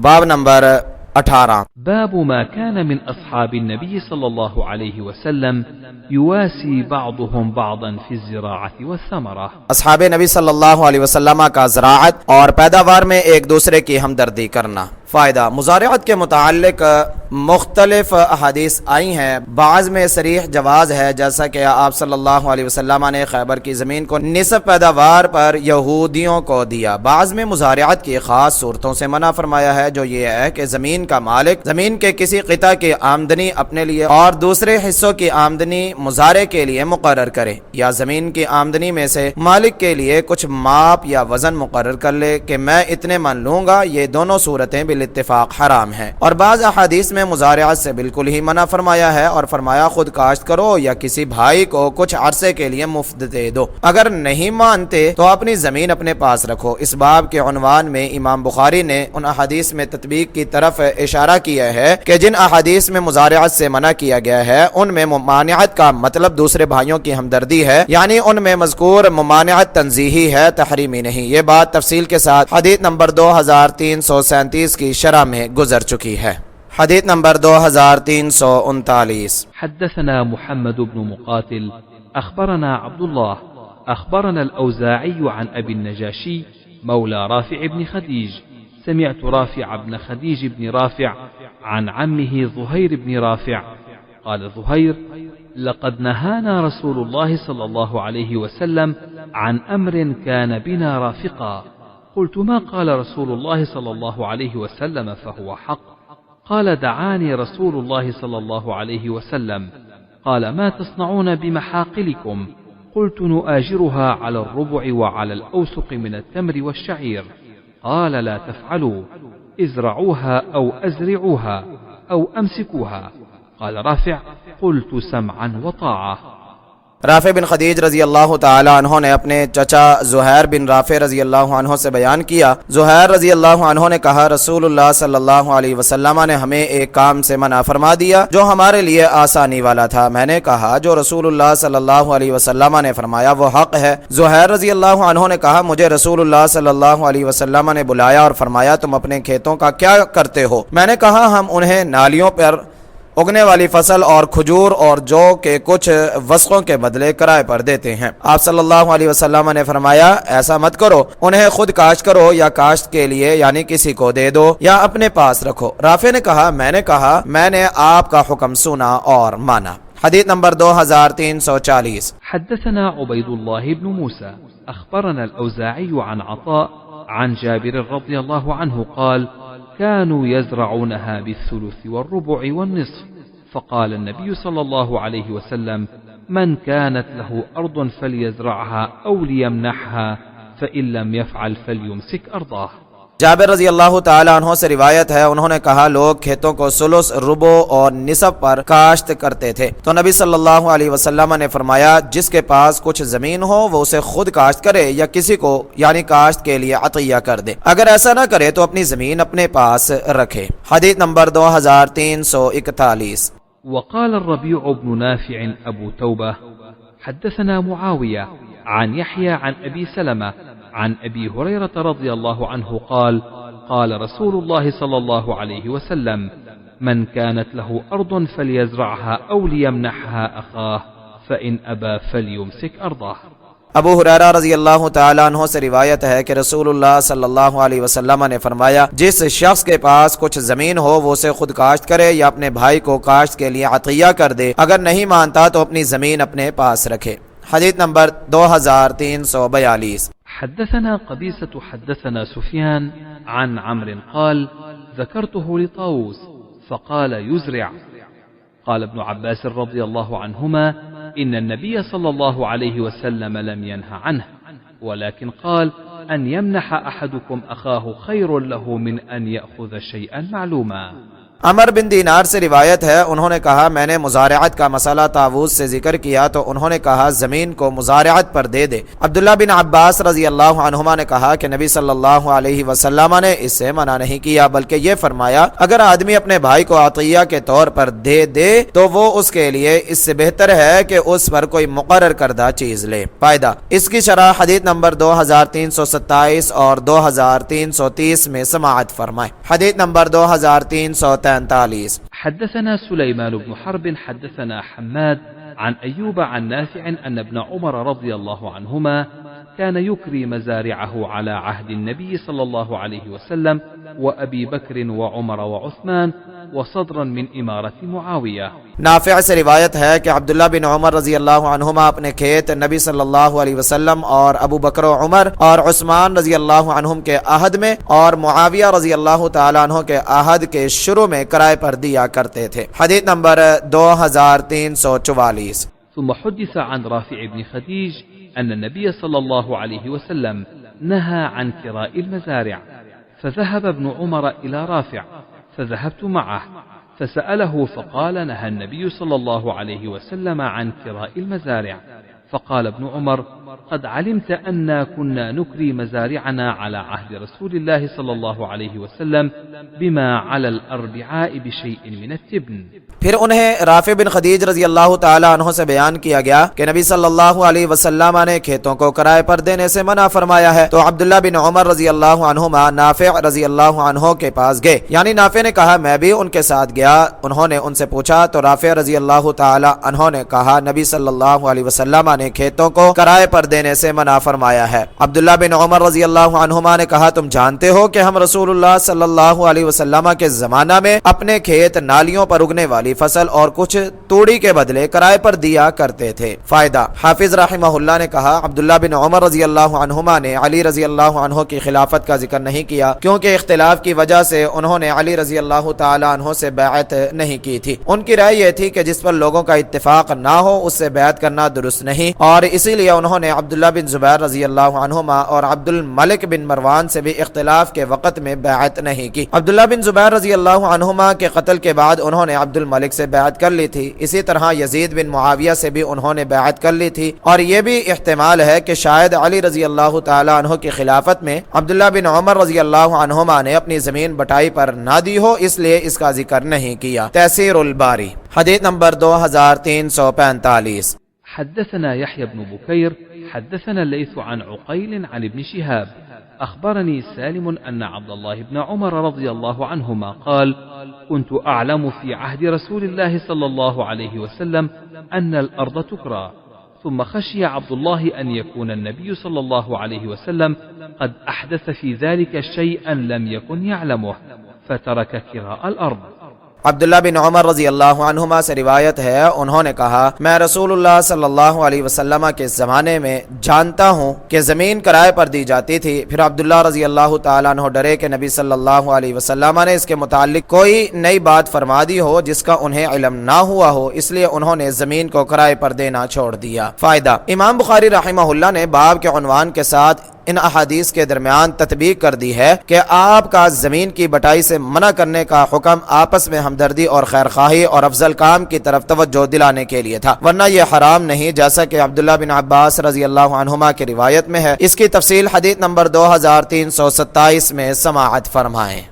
बाब नंबर 18। باب ما كان من أصحاب النبي صلى الله عليه وسلم يواسي بعضهم بعضا في الزراعة والثمرة। अस्हाब नबी सल्लल्लाहु अलैहि वसल्लम का ज़राअत और पैदावार में एक दूसरे की हमदर्दी करना। फ़ायदा, मुज़ारिअत के मुताल्लिक़ मुख्तलिफ अहादीस आई हैं। बाज़ में सरीह जवाज़ है, जैसा कि आप सल्लल्लाहु अलैहि वसल्लम ने खैबर की ज़मीन को निसफ पैदावार पर यहूदियों को दिया। बाज़ में मुज़ारिअत की ख़ास सूरतों से मना फरमाया है, जो ये है कि ज़मीन का मालिक ज़मीन के किसी क़िता की आमदनी अपने लिए और दूसरे हिस्सों की आमदनी मुज़ारे के लिए मुकर्रर करे, या ज़मीन की आमदनी में से मालिक के लिए कुछ माप या वज़न मुकर्रर कर ले कि मैं इतने मन लूँगा। ये दोनों सूरतें बिल इत्तिफाक हराम हैं। और बाज़ अहादीस में मुज़ारिअत से बिल्कुल ही मना फरमाया है और फरमाया खुद काश्त करो या किसी भाई को कुछ अरसे के लिए मुफ्त दे दो। अगर नहीं मानते तो अपनी ज़मीन अपने पास रखो। इस बाब के उन्वान में इमाम बुखारी ने उन अहादीस में तत्बीक की तरफ इशारा किया है कि जिन अहादीस में मुज़ारिअत से मना किया गया है उनमें मुमानिअत का मतलब दूसरे भाइयों की हमदर्दी है, यानी उनमें मज़कूर मुमानिअत तंज़ीही है, तहरीमी नहीं। ये बात तफसील के साथ हदीस नंबर 2337 की शरह में गुजर चुकी है। हदीस नंबर 2339। हद्दसना मुहम्मद ब्न मुकातिल अखबरना अब्दुल्लाह अखबरना अल-औज़ाई अन अबी नजाशी मौला राफिअ ब्न खदीज समिअतु राफिअ ब्न खदीज ब्न राफिअ अन अम्मिही ज़ुहैर ब्न राफिअ क़ाल ज़ुहैर लक़द नहाना रसूलुल्लाह सल्लल्लाहु अलैहि वसल्लम अन अम्रिन कान बिना राफ़िक़ा قلت ما قال رسول الله صلى الله عليه وسلم فهو حق قال دعاني رسول الله صلى الله عليه وسلم قال ما تصنعون بمحاقلكم قلت نؤاجرها على الربع وعلى الأوسق من التمر والشعير قال لا تفعلوا ازرعوها أو أزرعوها أو أمسكوها قال رافع قلت سمعا وطاعة। राफ़े बिन खदीज रज़ी अल्लाह ताला अन्हो ने अपने चचा ज़ुहैर बिन राफ़े रज़ी अल्लाह अन्हो से बयान किया। ज़ुहैर रज़ी अल्लाह अन्हो ने कहा, रसूलुल्लाह सल्लल्लाहु अलैहि वसल्लम ने हमें एक काम से मना फरमा दिया जो हमारे लिए आसानी वाला था। मैंने कहा, जो रसूलुल्लाह सल्लल्लाहु अलैहि वसल्लम ने फरमाया वो हक़ है। ज़ुहैर रज़ी अल्लाह अन्हो ने कहा, मुझे रसूलुल्लाह सल्लल्लाहु अलैहि वसल्लम ने बुलाया और फरमाया, तुम अपने खेतों का क्या करते हो? मैंने कहा, हम उन्हें नालियों पर उगने वाली फसल और खजूर और जौ के कुछ वस्कों के बदले किराए पर देते हैं। आप सल्लल्लाहु अलैहि वसल्लम ने फरमाया, ऐसा मत करो, उन्हें खुद काश्त करो या काश्त के लिए यानी किसी को दे दो या अपने पास रखो। राफे ने कहा, मैंने आपका हुक्म सुना और माना। हदीस नंबर 2340। हद्दसना उबैदुल्लाह इब्न मूसा अखबरना अल-औज़ाई अन अता अन जाबिर रज़ियल्लाहु अन्हु क़ाल كانوا يزرعونها بالثلث والربع والنصف فقال النبي صلى الله عليه وسلم من كانت له أرض فليزرعها أو ليمنحها فإن لم يفعل فليمسك أرضه। जाबिर रज़ी अल्लाह ताला अन्हो से रिवायत है, उन्होंने कहा, लोग खेतों को सुलुस, रुबो और निसफ पर काश्त करते थे, तो नबी सल्लल्लाहु अलैहि वसल्लम ने फरमाया, जिसके पास कुछ जमीन हो वो उसे खुद काश्त करे या किसी को यानी काश्त के लिए अतिया कर दे। अगर ऐसा न करे तो अपनी जमीन अपने पास रखे। हदीस नंबर 2341। वक़ाल الربيع بن نافع أبو توبة حدثنا معاوية عن يحيى عن أبي سلمة عن أبي هريرة رضي الله عنه قال قال رسول الله صلى الله عليه وسلم من كانت له أرض فليزرعها أو ليمنحها أخاه فإن أبى فليمسك أرضه। अबू हुरैरा रज़ी अल्लाह ताला अन्हो से रिवायत है कि रसूलुल्लाह सल्लल्लाहु अलैहि वसल्लम ने फरमाया, जिस शख्स के पास कुछ जमीन हो वो उसे खुद काश्त करे या अपने भाई को काश्त के लिए अतिया कर दे, अगर नहीं मानता तो अपनी जमीन अपने पास रखे। हदीस नंबर 2342। حدثنا قبيصة حدثنا سفيان عن عمرو قال ذكرته لطاووس فقال يزرع قال ابن عباس رضي الله عنهما إن النبي صلى الله عليه وسلم لم ينه عنه ولكن قال أن يمنح أحدكم أخاه خير له من أن يأخذ شيئا معلوما। अमर बिन दीनार से रिवायत है, उन्होंने कहा मैंने मुजारिअत का मसला तावूस से जिक्र किया तो उन्होंने कहा जमीन को मुजारिअत पर दे दे। अब्दुल्ला बिन अब्बास रजी अल्लाह अन्हुमा ने कहा कि नबी सल्लल्लाहु अलैहि वसल्लम ने इससे मना नहीं किया, बल्कि ये फरमाया अगर आदमी अपने भाई को अतिया के तौर पर दे दे तो वो उसके लिए इससे बेहतर है कि उस पर कोई मुकर्रर करदा चीज ले। फायदा, इसकी शरह हदीस नंबर 2327 और 2330 में समाअत फरमाए। हदीस नंबर 2343। حدثنا سليمان بن حرب حدثنا حماد عن أيوب عن نافع أن ابن عمر رضي الله عنهما كان يكري مزارعه على عهد النبي صلى الله عليه وسلم وأبي بكر وعمر وعثمان وصدرا من इमारत मुआविया। नाफिया से रिवायत है कि अब्दुल्ला बिन उमर रजी अल्लाह अन्हुमा अपने खेत नबी सल्लल्लाहु अलैहि वसल्लम और अबू बकर उमर और उस्मान रजी अल्लाह अन्हुम के अहद में और मुआविया रजी अल्लाह तआला अन्हु के अहद के शुरू में किराए पर दिया करते थे। हदीस नंबर 2344। ثم حدث عن رافع بن خديج أن النبي صلى الله عليه وسلم نهى عن كراء المزارع، فذهب ابن عمر إلى رافع فذهبت معه فسأله فقال نهى النبي صلى الله عليه وسلم عن كراء المزارع، فقال ابن عمر قد علمت أنا كنا نكري مزارعنا على عهد رسول الله صلى الله عليه وسلم بما على الأربعاء بشيء من التبن। फिर उन्हें राफी बिन खदीज रजी अल्लाह तआला अन्हु से बयान किया गया कि नबी सल्लल्लाहु अलैहि वसल्लम ने खेतों को किराए पर देने से मना फरमाया है। तो अब्दुल्ला बिन उमर रजी अल्लाह अन्हुमा नाफे रजी अल्लाह अन्हु के पास गए, यानी नाफे ने कहा मैं भी उनके साथ गया। उन्होंने उनसे पूछा तो राफे रजी अल्लाह तआला अन्हु ने कहा नबी सल्लल्लाहु अलैहि वसल्लम ने खेतों को किराए पर देने से मना फरमाया है। अब्दुल्ला बिन उमर रजी अल्लाह अन्हुमा ने कहा तुम जानते हो कि हम रसूलुल्लाह सल्लल्लाहु अलैहि वसल्लम के जमाना में अपने खेत नालियों पर उगने वाली फसल और कुछ तूड़ी के बदले किराए पर दिया करते थे। फायदा, हाफिज रहमहुल्लाह ने कहा अब्दुल्ला बिन उमर रजी अल्लाह अन्हुमा ने अली रजी अल्लाह अन्हु की खिलाफत का जिक्र नहीं किया, क्योंकि इख्तिलाफ की वजह से उन्होंने अली रजी अल्लाह तआला अन्हु से बैअत नहीं की थी। उनकी राय यह थी कि जिस पर लोगों का इत्तिफाक ना हो उससे बैअत करना दुरुस्त नहीं, और इसीलिए उन्होंने अब्दुल्ला बिन जुबैर रजी अल्लाह अन्हुमा और अब्दुल मलिक बिन मरवान से भी इख्तिलाफ के वक्त में बैअत नहीं की। अब्दुल्ला बिन जुबैर रजी अल्लाह अन्हुमा के कत्ल के बाद उन्होंने अब्दुल मलिक से बैअत कर ली थी। इसी तरह यजीद बिन मुआविया से भी उन्होंने बैअत कर ली थी, और यह भी इख्तिमाल है कि शायद अली रजी अल्लाह तआला अन्हु की खिलाफत में अब्दुल्ला बिन उमर रजी अल्लाह अन्हुमा ने अपनी जमीन बटाई पर ना दी हो, इसलिए इसका जिक्र नहीं किया। तहसीरुल बारी हदीस नंबर 2345। حدثنا يحيى بن بكير حدثنا الليث عن عقيل عن ابن شهاب أخبرني سالم أن عبد الله بن عمر رضي الله عنهما قال كنت أعلم في عهد رسول الله صلى الله عليه وسلم أن الأرض تكرى، ثم خشي عبد الله أن يكون النبي صلى الله عليه وسلم قد أحدث في ذلك شيئا لم يكن يعلمه فترك كراء الأرض। अब्दुल्ला बिन उमर रजी अल्लाह अन्हुमा से रिवायत है, उन्होंने कहा मैं रसूलुल्लाह सल्लल्लाहु अलैहि वसल्लम के ज़माने में जानता हूँ कि ज़मीन किराए पर दी जाती थी। फिर अब्दुल्ला रजी अल्लाह तआला अन्हु डरे कि नबी सल्लल्लाहु अलैहि वसल्लम ने इसके मुताल्लिक कोई नई बात फरमा दी हो जिसका उन्हें इल्म ना हुआ हो, इसलिए उन्होंने ज़मीन को किराए पर देना छोड़ दिया। फायदा, इमाम बुखारी रहमहुल्लाह ने बाब के उन्वान के साथ इन अहादीस के दरमियान तत्बीक कर दी है कि आपका जमीन की बटाई से मना करने का हुक्म आपस में हमदर्दी और खैरखाही और अफजल काम की तरफ तवज्जो दिलाने के लिए था, वरना यह हराम नहीं, जैसा कि अब्दुल्ला बिन अब्बास रजी अल्लाह अन्हुमा की रिवायत में है। इसकी तफसील हदीस नंबर 2327 में समाअत फरमाएं।